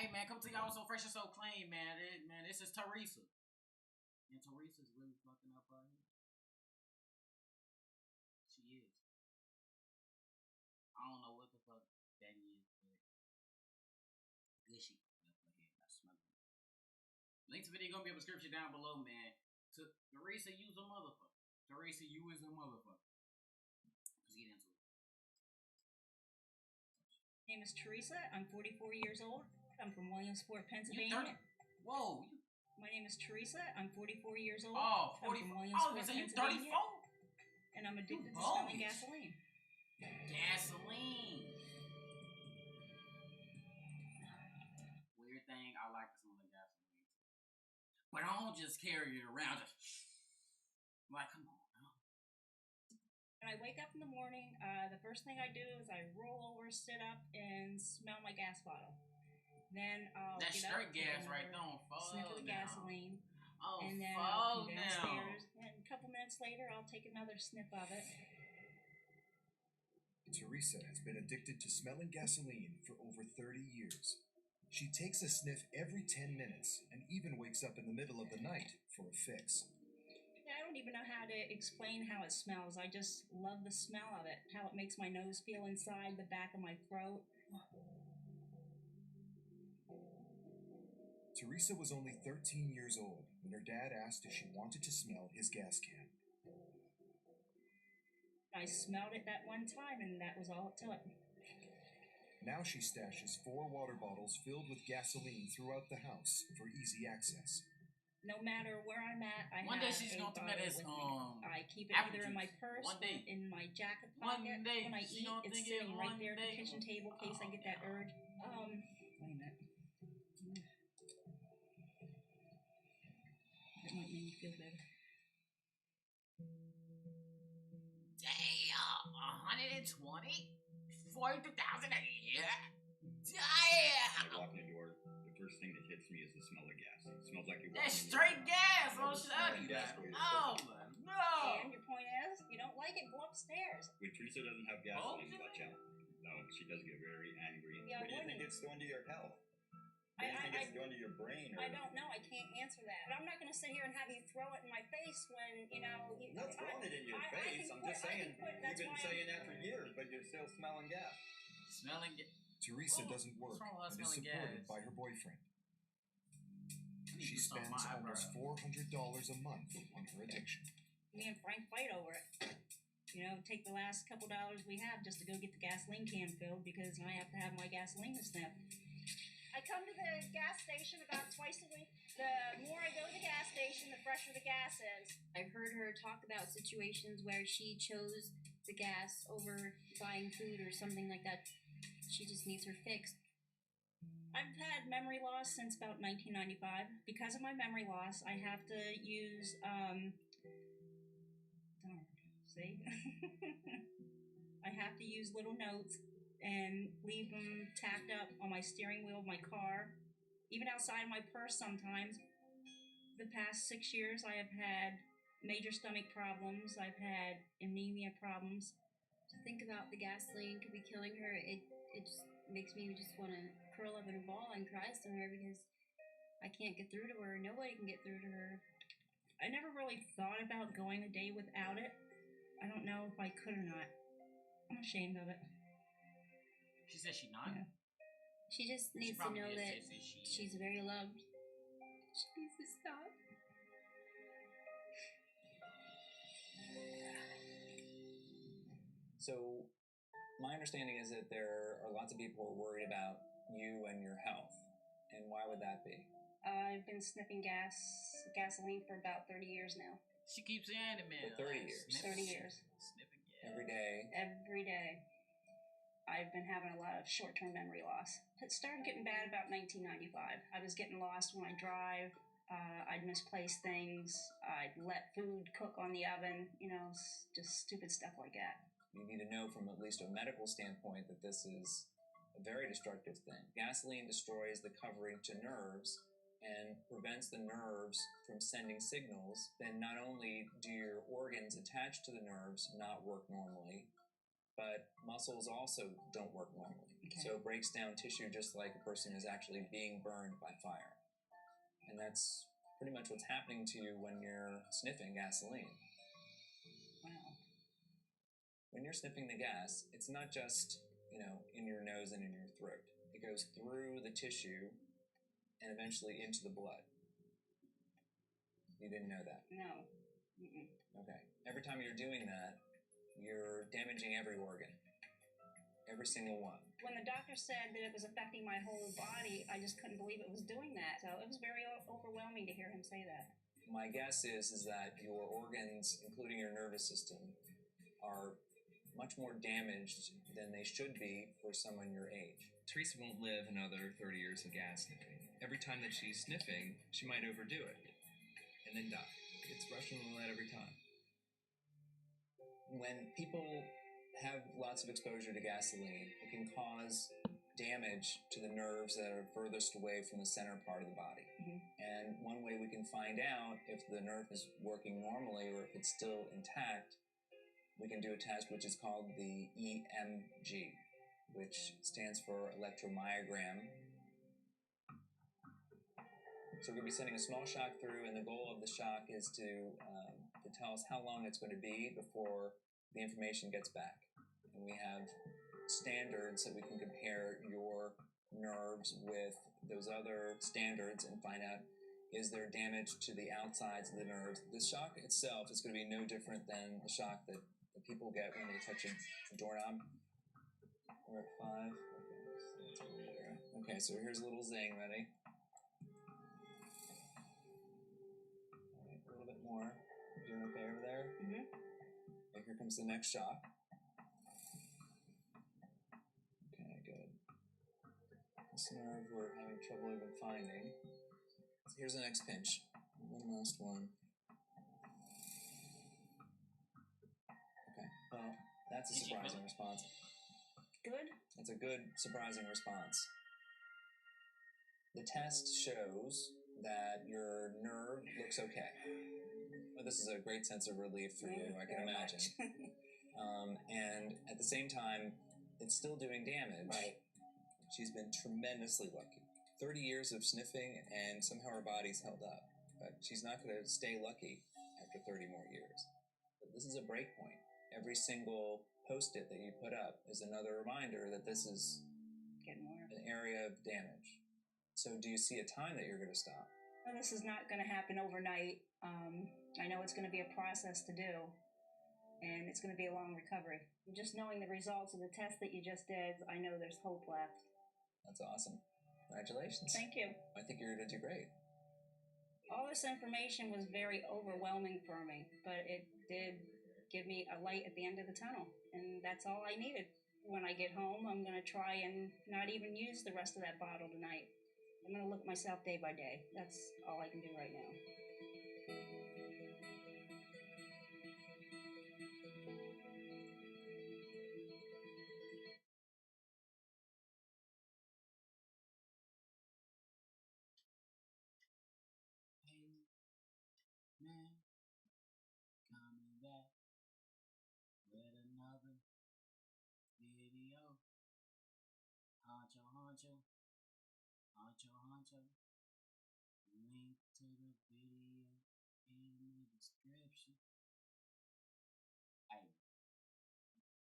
Hey man, come to y'all so fresh and so clean, man. This is Teresa. And Teresa's really fucking up right here. She is. I don't know what the fuck that is, but good she fucked up her head. I smell it. Link to video gonna be in the description down below, man. Teresa, use a motherfucker. Teresa, you is a motherfucker. Let's get into it. My name is Teresa. I'm 44 years old. I'm from Williamsport, Pennsylvania. Whoa. My name is Teresa. I'm 44 years old. Oh, 44. I'm from Williamsport, So you Pennsylvania. 34? And I'm addicted to smelling gasoline. Gasoline. Weird thing, I like the smell of gasoline. But I don't just carry it around. Like, come on. When I wake up in the morning, the first thing I do is I roll over, sit up, and smell my gas bottle. Then I'll That's get straight up, gas right there. sniff of the gasoline, and then I'll I'll come downstairs. And a couple minutes later, I'll take another sniff of it. Teresa has been addicted to smelling gasoline for over 30 years. She takes a sniff every 10 minutes and even wakes up in the middle of the night for a fix. I don't even know how to explain how it smells. I just love the smell of it, how it makes my nose feel inside the back of my throat. Teresa was only 13 years old when her dad asked if she wanted to smell his gas can. I smelled it that one time, and that was all it took. Now she stashes 4 water bottles filled with gasoline throughout the house for easy access. No matter where I'm at, I one have day she's a gonna bottle think with this, me. I keep it either in my purse or in my jacket pocket. When I eat, it's sitting right there at the kitchen table in case I get that urge. Wait a minute. That might make me feel better. Damn, 120? 40,000 a year? Damn! I walk in the door, the first thing that hits me is the smell of gas. It smells like you're That's straight gas! Oh, shut up! Oh, no! And your point is, if you don't like it, go upstairs. When Teresa doesn't have gasoline, watch out. She does get very angry. Yeah, what do you think it's doing to your health? What do you think it's doing to your brain? I don't know. I can't answer that. But I'm not going to sit here and have you throw it in my face when, you know... I'm not throwing it in your face. I'm just saying, you've been saying that for years, but you're still smelling gas. Smelling gas. Teresa doesn't work and is supported by her boyfriend. She spends almost $400 a month on her addiction. Me and Frank fight over it. You know, take the last couple dollars we have just to go get the gasoline can filled because I have to have my gasoline to sniff. I come to the gas station about twice a week. The more I go to the gas station, the fresher the gas is. I've heard her talk about situations where she chose the gas over buying food or something like that. She just needs her fixed. I've had memory loss since about 1995. Because of my memory loss, I have to use, see? I have to use little notes and leave them tacked up on my steering wheel of my car, even outside my purse sometimes. The past 6 years, I have had major stomach problems. I've had anemia problems. To think about the gasoline could be killing her, it just makes me just want to curl up in a ball and cry somewhere because I can't get through to her. Nobody can get through to her. I never really thought about going a day without it. I don't know if I could or not. I'm ashamed of it. She said she's not. Yeah. She just needs to know that she's very loved. She needs to stop. So, my understanding is that there are lots of people who are worried about you and your health. And why would that be? I've been sniffing gasoline for about 30 years now. She keeps saying it, man. For 30 years. 30 years. Sniffing gas. Every day. Every day. I've been having a lot of short-term memory loss. It started getting bad about 1995. I was getting lost when I drive. I'd misplace things. I'd let food cook on the oven. You know, just stupid stuff like that. You need to know from at least a medical standpoint that this is a very destructive thing. Gasoline destroys the covering to nerves and prevents the nerves from sending signals. Then not only do your organs attached to the nerves not work normally, but muscles also don't work normally. Okay. So it breaks down tissue just like a person is actually being burned by fire. And that's pretty much what's happening to you when you're sniffing gasoline. Wow. When you're sniffing the gas, it's not just, in your nose and in your throat. It goes through the tissue and eventually into the blood. You didn't know that? No. Mm-mm. Okay. Every time you're doing that, you're damaging every organ. Every single one. When the doctor said that it was affecting my whole body, I just couldn't believe it was doing that. So it was very overwhelming to hear him say that. My guess is that your organs, including your nervous system, are much more damaged than they should be for someone your age. Teresa won't live another 30 years of gas sniffing. Every time that she's sniffing, she might overdo it and then die. It's Russian roulette every time. When people have lots of exposure to gasoline, it can cause damage to the nerves that are furthest away from the center part of the body. Mm-hmm. And one way we can find out if the nerve is working normally or if it's still intact, we can do a test which is called the EMG, which stands for electromyogram. So we're going to be sending a small shock through, and the goal of the shock is to tell us how long it's going to be before the information gets back. And we have standards that we can compare your nerves with those other standards and find out, is there damage to the outsides of the nerves? The shock itself is going to be no different than the shock that people get when they touch a doorknob. We're at 5. Okay, so here's a little zing. Ready? All right, a little bit more. You doing okay over there? Mm-hmm. Okay, here comes the next shock. Okay, good. This nerve we're having trouble even finding. So here's the next pinch. One last one. Okay, well, that's a surprising response. Good? That's a good, surprising response. The test shows that your nerve looks okay. Well, this is a great sense of relief for you, I can imagine. And at the same time, it's still doing damage. Right. She's been tremendously lucky. 30 years of sniffing, and somehow her body's held up. But she's not going to stay lucky after 30 more years. But this is a break point. Every single post-it that you put up is another reminder that this is an area of damage. So do you see a time that you're going to stop? Well, this is not going to happen overnight. I know it's going to be a process to do, and it's going to be a long recovery. Just knowing the results of the test that you just did, I know there's hope left. That's awesome. Congratulations. Thank you. I think you're going to do great. All this information was very overwhelming for me, but it did give me a light at the end of the tunnel, and that's all I needed. When I get home, I'm going to try and not even use the rest of that bottle tonight. I'm going to look at myself day by day. That's all I can do right now. Man, coming back with another video. Honcho, honcho, honcho, honcho. Link to the video in the description.